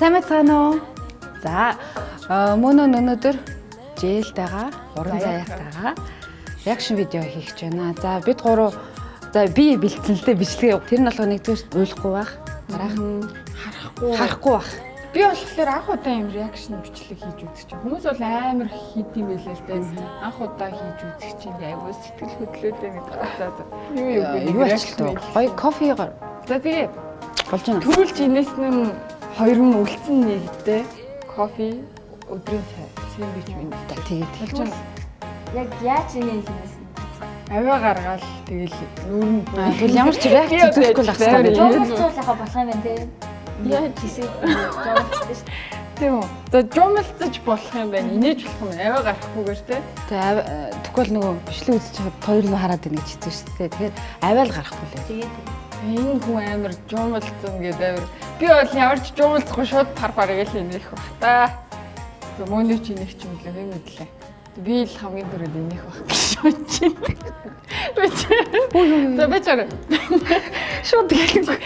Сайн мэцгаана уу? За мөн өнөөдөр жээлтэйгаа уран заяатайгаа реакшн видео хийх гэж байна. За бид гурав би бэлтсэлтэй бичлэгээ. Тэр нь болохоор нэгдүгээр ойлгохгүй байх. Дараах харахгүй байх. Би болохоор анх удаа юм реакшн бичлэг хийж үзэж чинь. Хүмүүс бол амар хийд юм байлээ л дээ. Анх удаа хийж үзэж чинь айгуу сэтгэл хөдлөөтэй нэг за. Юу ачлаа? Гоё кофегаар. За тэгээ болж байна. төрүүлж инээс нь хоёр нь үлдсэн нэгтэй кофе өдрийн цай сэндвич минь. Тэгээд болж байна. Яг яаж ингэ хиймээс Аваа гаргаал тэгэл нүүрэн тэгвэл ямар ч реакц үзэхгүй л ахсан. жуулах болох юм байна те. Яаж хийсээ жуулчихсан шүү дээ. Тийм үү. За жумалцаж болох юм байна. Инээж болох юм. Аваа гарахгүйгээр те. Тэгвэл нөгөө бичлэг үзэж байхад хоёр нь хараад байна гэж хэлсэн шүү дээ. Тэгэхээр аваал гарахгүй лээ. Тэгээд Энэ хүн амар жумалцсан гэдэг амар. Би бол ямар ч жумалцахгүй шууд пар гээл инех бах та. Тэг мөний чи нэг ч юм лээ хэм мэдлээ. Би л хамгийн дөрөв инех бах гэж бодож байна. За бачаар. Шууд гэлгүй.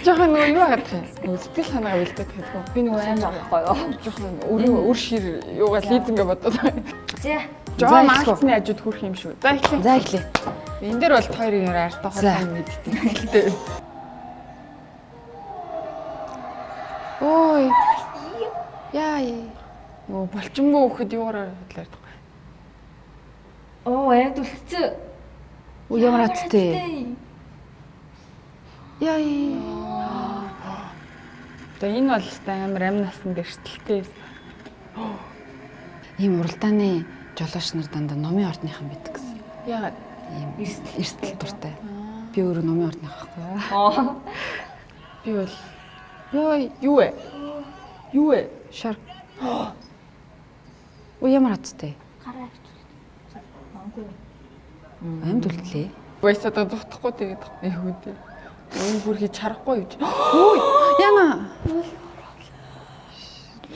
Жохон нөгөө юу агаад байна. Сэтгэл санаагаа бэлдээд байдаг. Би нөгөө амар авахгүй юу. Жохон өр шир юугаа лизингээ бодоод байна. За. Жоо маалцны ажид хүрх юм шүү. За эхлэе. За эхлэе. Энэ дээр бол хоёрын артай хоолой мэддэг. Эхлэе. Ой. Яа. Оо болчингүй хөхөд юугаар хөдлөөр. Оо амд үлдсэн. Уу ямар аттай. Яа. За энэ бол амар амь насны бэрхтэлтэй. Ийм уралдааны жолооч нар дандаа номын ордныхан байдаг гэсэн. Яагаад? Ийм эрсдэл дуртай. Би өөрөө номын ордных байхгүй. Аа. Би бол юу вэ? Юу вэ? Шар. Уу ямар аттай. Гараа авчихлаа. Манггүй. Амьд үлдлээ. Баясаад зүхтахгүй тэгээд хөөдөө. Энэ бүр хийж харахгүй юу? Ой, яна.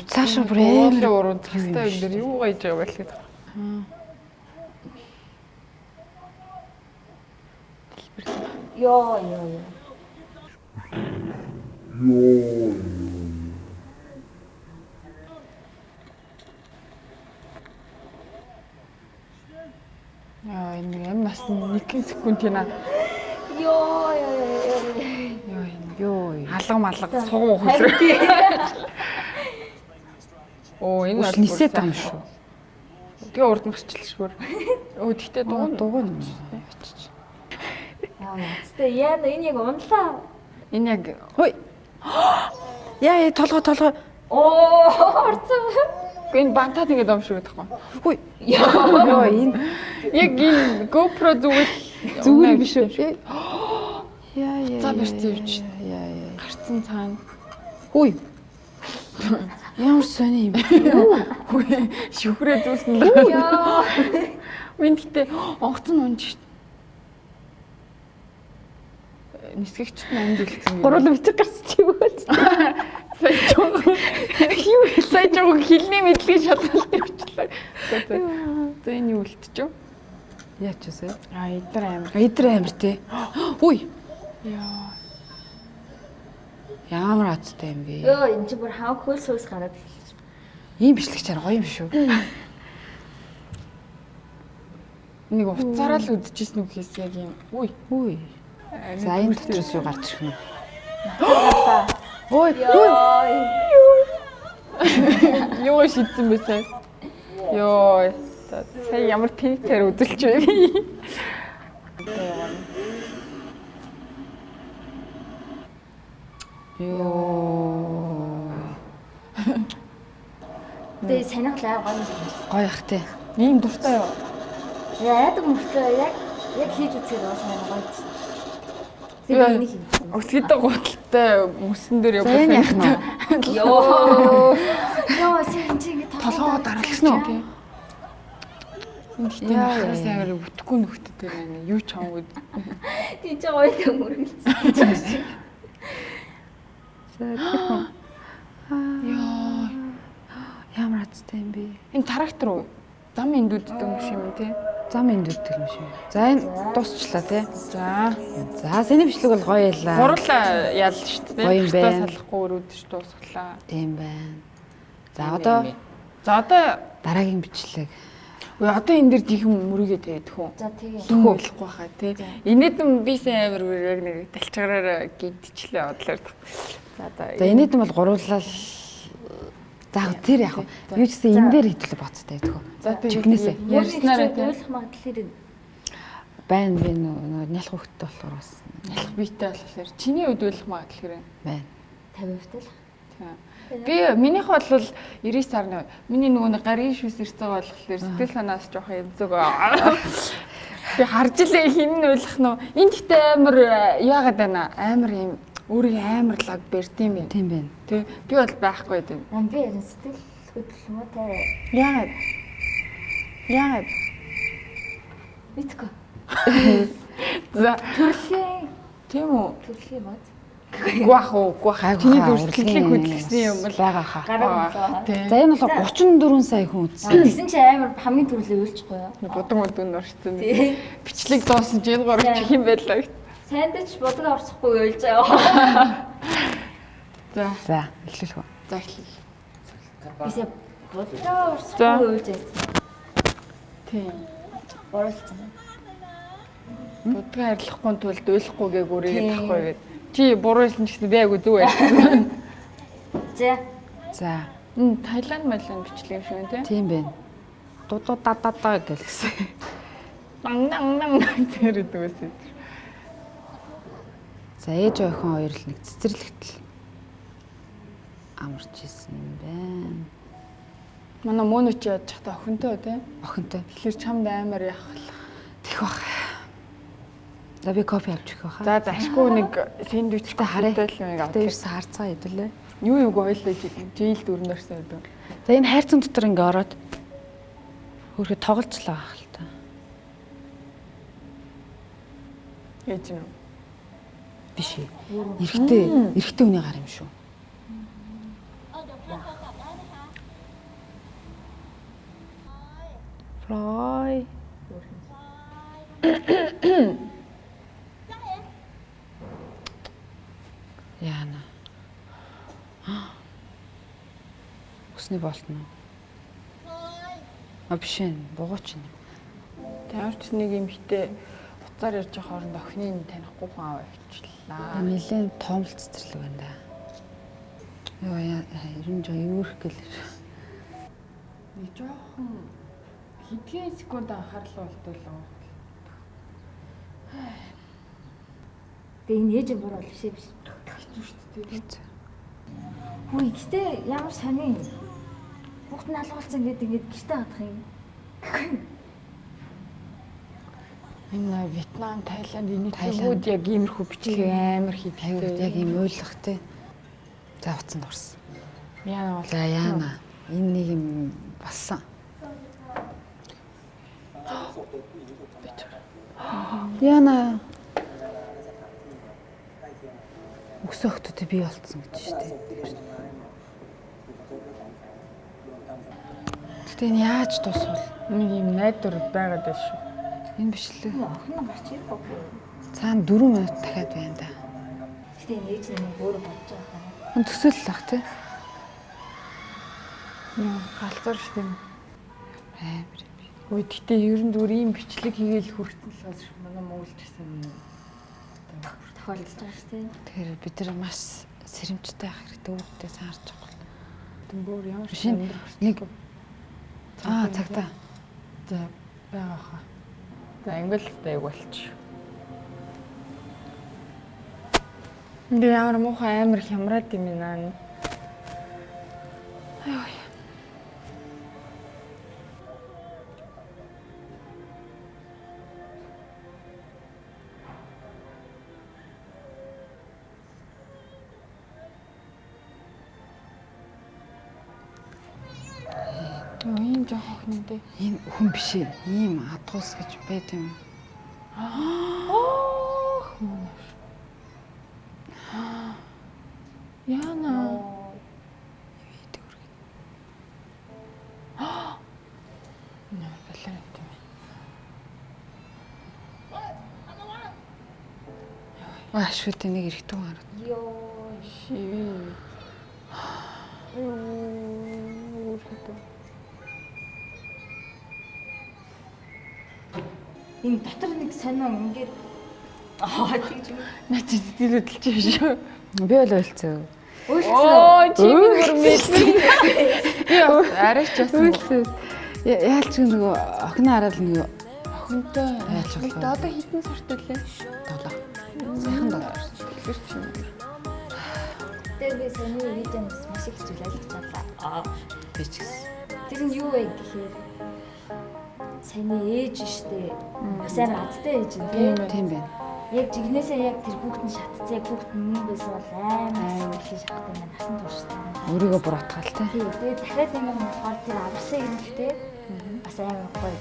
Цаашаа бүр амар уран цастай юм дээр юу гайж байгаа байх гэдэг. Йоо. Яа энэ амь насны 1 секунд тина. Йоо. ёо. Алга сугуу хөлрөө. Оо энэ бол нисээд байгаа юм шүү. Тэгээ урд нь гарчлаа шүүр. Өө тэгтээ дугуун. Яа, яа энэ яг унлаа. Энэ яг Хөөе. Яа толгой. Оо, орцсон. энэ бантаа тэгээд юм шүү гэдэггүй. Хөөе. Ёо энэ Яг энэ GoPro зүгээр биш үү? Яа. За барьцсан юм чи. Яа. Гарцсан цаана. Хөөе. Ямар сони юм. Шүхрээ зүүсэн л. Яа. Минь гэтээ онгоц нь унж шít. Нисгэгчт нь амд үлдсэн. Гурван метр гарч чивээл. Сайн жоо хилний мэдлэгийг шалгалт явуулчлаа. За энэ юу үлдчихв? Яач вэ? Эдэр Амир тий. Үй. Яа. Ямар аттай юм бэ? Йоо, энэ чи бүр хав хөлс гараад эхэлж. Ийм бичлэг чар гоё юм шүү. Нэг уцаараа л үдчихсэн үг хийс яг юм. Үй. За энэ дотроос юу гарч ирэх нь? Ой. Юу шийдсэн бэ сая? Йоо. Сая ямар тэнцээр үзэлч вэ? Ёо. Тэгээ санахлаа гоё. Гоё ах тий. Ийм дуртай юу? Яадаг мөртлөө яг хийж үзэх бас гоё. Тэгээ энийг хий. Өсгөдөө гуталтай мөсөн дээр За энэ яах нь? Йоо. Йоо, син чи ингэ толгоо дараалсан уу? Энэ тийм хараас амар бүтэхгүй нөхдөд байна. Юу ч хамгүй. тий чи гоё төмөргөлцсөн. За тийм. Яа. Ямар аттай юм бэ? Энэ трактор уу? Зам энд үддэг юм шиг юм тий. Зам энд үлдэх юм шиг. За энэ дуусчлаа тий. За. За саяны бичлэг бол гоё яллаа. Гурлаа яална шүү дээ. Гоё юм Хартаа байна. салахгүй өрөөдөж дуусглаа. Тийм байна. За одоо дараагийн бичлэг. Өө одоо энэ дэр жихэн мөрөгээ тэгээд хүн. За тэгээ. Хүн болохгүй хаа тий. Инээдэн би сайн амар яг нэг талчгараар гидчихлээ бодлоо. За инээдэн бол гуруулал. За тэр яг юу ч гэсэн энэ дээр хэвлээ боцтой байдаг. За чихнээсээ ярьснараа тий. Ойлгох магадлал хэрэг. байна би нөө нялх хөвгттэй болохоор бас Ялах биетэй болохоор чиний үед ойлгох магадлал хэрэг байна. 50% л. Би минийх бол 90 сарны миний нөгөө нэг гарын шүүс ирцэг болохоор сэтгэл санаас жоох юм зүг. Би харж илээ хин нь ойлгох нь. Энд ихтэй амар яагаад байна амар юм өөрийн амар лаг бэрдэм юм. Тийм байна. Тэ би бол байхгүй дээ. Би ярин сэтгэл хөдлөл юм уу те. Яагаад? Яагаад? Битгүй. За Төрлийн тийм үү? төрлийн бод. Гуах уу? Чиний дүрслэлийг хөдөлгсөн юм бол байгаа хаа. Гараа. Тэ. За энэ бол 34 сая хүн үзсэн. Тэгсэн чи амар хамгийн төрлөө үйлчихгүй юу? Будан өдөн орсон. Тий. Бичлэг дуусан чи энэ гурав чих юм байлаа. Сайндч бодог орсохгүй ойлж байгаа. За. За эхлэх үү. За эхлэе. Бисээ бодог орсохгүй ойлж байсан. Тийм. Оролцсон. Будгаа харьлахгүй тулд ойлгохгүй гээ гүрээгээд тахгүй гээд. Чи буруу хэлсэн ч гэсэн би айгу зүг байсан. За. За Таиланд малын бичлэг юм шиг байна тий. тийм байна. Дудуу дададаа гэлсэн. Нан тэр дүүсээ. За ээж охин хоёр л нэг цэцэрлэгтэл амарч исэн юм байна. Манай мөнөч яаж та охинтой тий. Охинтой Тэгэхээр чамд амар яхах. тех бах. За би кофе авч ирэх байхаа. За ашгүй нэг сэндвичтэй харъя. хараатай Тэ ерөөс харцгаа хэдүүлээ. юу гойлоо жийл дөрнөрсөн үү. За энэ хайрцан дотор ингээ ороод хөрхөд тоглолцлоо байх л та. Ээж нь. Биш ээ. Эрэгтэй хүний гар юм шүү. Флой. Яна. Усны болтно. Биш ээ, бугууч юм. Тавьч нэг юм хитэ уцаар ярьж байгаа хооронд охиныг танихгүй хүн аваа авчлаа. Нилээн тоомл цэцэрлэг байна да. Йоо яа, ерөн жоо юурх гэл. Нэг жоохон хэдхэн секунд анхаарлаа болтолоо. Тэгээ энэ ээж буруу биш ээ биш. Хэцүү шүү дээ. Хүү ихтэй ямар сони. Бүгд нь алгуулсан ингээд гэртээ гадах юм. Энэ Вьетнам, Таиланд, энэ Таиланд яг иймэрхүү бичлэг амар хийдэг. Яг юм ойлгохтэй. За уцанд орсон. Яна бол. За яана. Энэ нэг юм болсон. Яна. Өсөө хөтөд би болцсон гэж шүү дээ. Гэтэ энэ яаж дуусвал? Нэг юм найдвар байгаад байна шүү. Энэ бичлэг Охин гарч ирэх үү? цаана 4 минут дахиад байна да. Гэтэ энэ ээж нэг өөрөө бодож байгаа. Энэ төсөөллөх тий. Галзуур шүү дээ. Амар. Ой тэгтээ ер нь зүгээр ийм бичлэг хийгээл хүртэн л бас манай Монголд гэсэн Тохиолдож байгаа шүү дээ. Тэгэхээр бид нар маш сэрэмжтэй ах хэрэгтэй үүдээ саарч байгаа. Дөнгөөр ямар Шинэ нэг цагтаа. За байгаа хаа. За ингээл болч. Энд ямар муухай амар хямраад юм наа. Ой. Ийм жоох охин дээ. Энэ хүн биш ээ. Ийм адгуус гэж байт юм. Яна. Наа балет юм. шүт нэг ирэхтэн хараад. Йоо. Шив. Энэ дотор нэг сонио ингээд тэгж юм. Наа чи сэтгэлөдөлж юм шүү. Би бол ойлцоо. Оо чи бүр мэдээ. Би арай ч яасан. Яалч нөгөө охин хараад нөгөө Охинтой. Яаж болох вэ? Одоо хитэн сартай лээ. 7. Сайхан 7. Тэгэхээр чи юм. Тэр би сонио видеонд маш их зүйл ойлгочихлаа. Би ч гэсэн. Тэр нь юу вэ гэхээр саяны ээж штэ. Бас амар азтай ээж юм тийм. Тийм байна. Яг жигнэсээ яг тэр хүүхэд нь шатцээ хүүхэд нь мөн байсан бол амар их шаттай маань насан туршсан. Өөрийгөө бүр отгаалтай. Тийм. Тэгээд дахиад нэг юм болохоор тэр аварсан юм ихтэй бас амар гоё.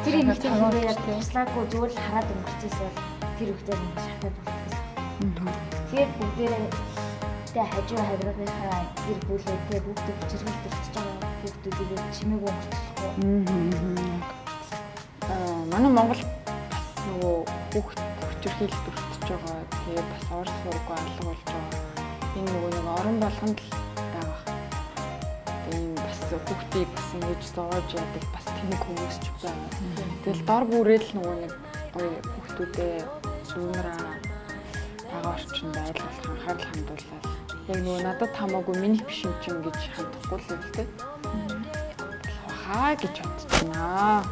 Тэр юм тэр яг туслаагүй зүгээр л хараад өнгөрчээс бол тэр хүүхдээ нэг шатаад болчихсон. Тэгээд бүгдээрээ тэ хажуу хаврынхаа гэр бүлээтэй бүгд хүчрхэл төрчихөж байгаа хүүхдүүдийг чимээгүй өнгөрчихлөө. Манай Монгол бас нөгөө хүүхд хүчрхийлэл өртөж байгаа. Тэгээд бас орс сургуу алга болж байгаа. Энэ нөгөө нэг орон болгонд л байгаа. Энэ бас хүүхдийг бас ингэж зоож яадаг бас тэнэг хүмүүс ч байна. Тэгэл дор бүрэл нөгөө нэг гоё хүүхдүүдээ зүүнраа байгаа орчинд айлгуулах анхаарал хандуулаад яг нөгөө надад хамаагүй миний биш юм чинь гэж хандахгүй л үү те. Хаа гэж бодож байна.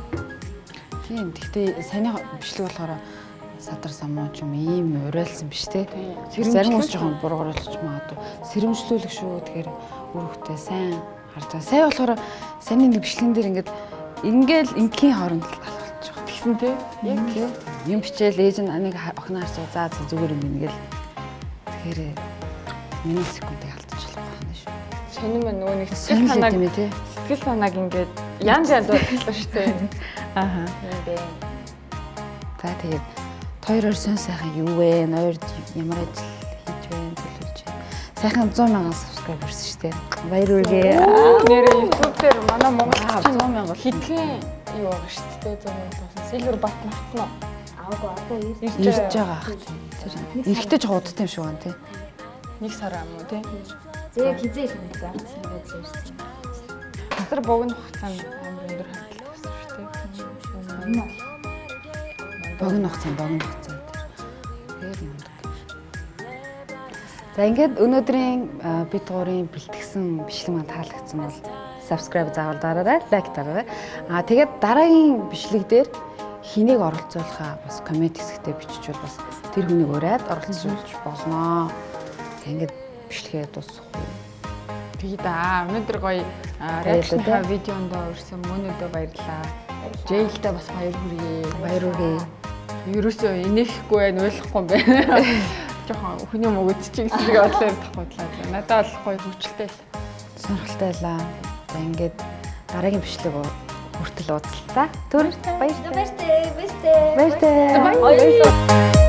Тийм. Гэхдээ саяны бичлэг болохоор садар самуу ч юм ийм уриалсан биш те. Зарим хүмүүс жоохон буруугаруулж магадгүй. Сэрэмжлүүлэх шүү. Тэгэхээр өрөвхтэй сайн харж байгаа. Сая болохоор саяны нэг бичлэгэн дээр ингээл ингийн хооронд л алхалж байгаа. Тэгсэн те. Яг тийм. Юм бичээл ээж нь нэг охин харчаа за зүгээр юм ингээл. Тэгэхээр миний секундыг алдчихлаа байна шүү. Сонин мэн нөгөө нэг Сонин л юм тий. сэтгэл санааг ингээд янз янз бодлоо шүү дээ. Ааха. Тийм бэ. За тэгээд хоёроор сон сайхан юу вэ? Нойрд ямар ажил хийж байна? Төлөвлөж байна. Сайхан 100 мянган subscribe ирсэн шүү дээ. Баярлалаа. Нэрээ YouTube дээр манай монголчин 100 мянган хитгэн юу байгаа шүү дээ. 100 мянган болсон. Silver button авсан уу? Аагүй одоо ирж байгаа ах. Тэр ихтэй жоо удтай юм шиг байна тий. Нэг сар юм уу тий? зээ хизээ их нэг заасан гэж ярьсан. Асар богино хугацаанд амар өндөр хандлт болсон шүү дээ. Богино хугацаанд дээр. Тэр юм. За ингээд өнөөдрийн бид гурийн бэлтгэсэн бичлэг маань таалагдсан бол subscribe заавал дараарай, лайк дараарай. Тэгээд дараагийн бичлэг дээр хэнийг оролцуулахаа бас коммент хэсэгтээ биччихвэл бас тэр хүнийг ураад оролцуулж болно. За ингээд бичлэгээ дуусгах уу? Тэгээ да өнөөдөр гоё реакшнхаа видеонд өрсөн мөнөдөө баярлаа. Жэйлтэй бас баяр хүргэе. Баяр хүргэе. Ерөөсөө инехгүй байх, ойлгохгүй юм байна. Жохон өхний мөгөдчих гэсэн нэг бодлоо тахуудлаа. Надад бол гоё хөвчлөлтэй л. Сонирхолтой байлаа. За ингээд дараагийн бичлэг хүртэл уулзлаа. Түр баярлалаа. Баяртай. Баярлалаа.